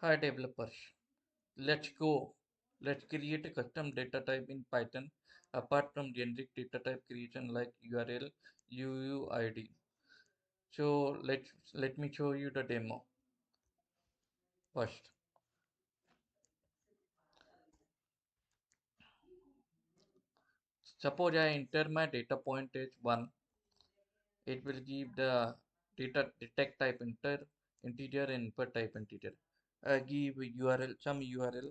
Hi developers, let's go. Let's create a custom data type in Python apart from generic data type creation like URL UUID. So let me show you the demo first. Suppose I enter my data point as 1. It will give the data detect type integer and input type integer. I give URL some URL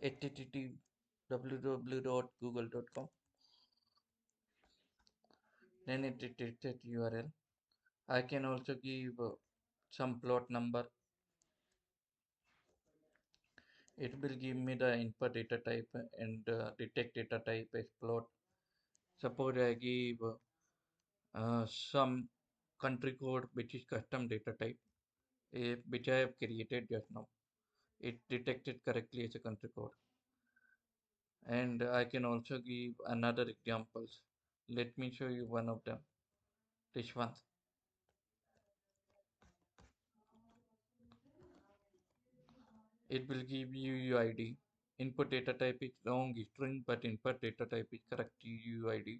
http www.google.com. Then it detected URL. I can also give some plot number. It will give me the input data type and detect data type as plot. Suppose I give some country code which is custom data type, which I have created just now. It detected correctly as a country code. And I can also give another examples. Let me show you one of them. This one. It will give you UUID. Input data type is long string, but input data type is correct UUID.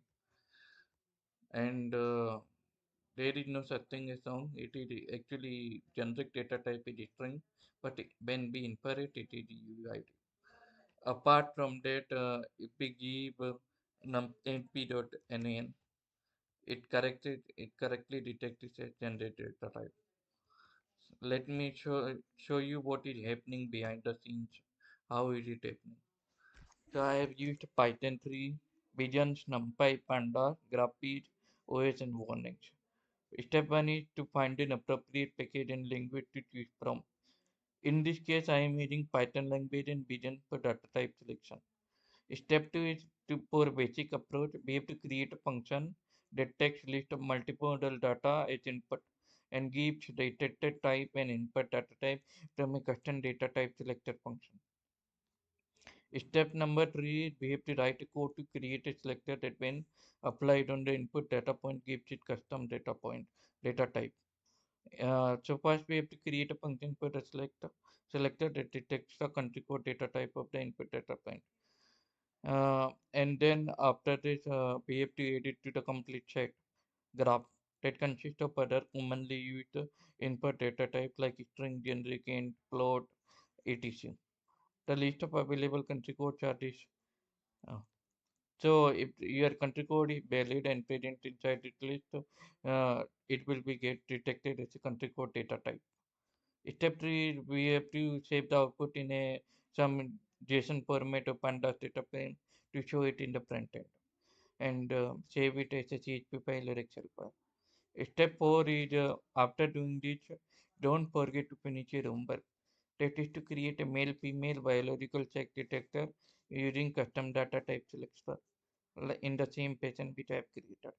And there is no such thing as long. It is actually generic data type is string, but when we infer it, it is UUID. Apart from that, if we give np.nan, it correctly detects a generic data type. Let me show you what is happening behind the scenes. How is it happening? So I have used Python 3, Visions, NumPy, Pandas, graphviz, OS, and warnings. Step 1 is to find an appropriate package and language to choose from. In this case, I am using Python language and Vision for data type selection. Step 2 is for basic approach, we have to create a function that takes list of multimodal data as input and gives data type and input data type from a custom data type selector function. Step number 3, we have to write a code to create a selector that when applied on the input data point gives it custom data type. So first we have to create a function for the selector that detects the country code data type of the input data point. And then after this, we have to add it to the CompleteSet graph that consists of other commonly used input data types like string, generic, int, float, etc. The list of available country codes are this. Uh, so if your country code is valid and present inside this list, it will be get detected as a country code data type. Step 3, we have to save the output in a some JSON format of pandas data frame to show it in the front end and save it as a CHP file or Excel file. Step 4 is after doing this, don't forget to finish your homework. That is to create a male female biological sex detector using custom data type selector in the same pattern which I have created.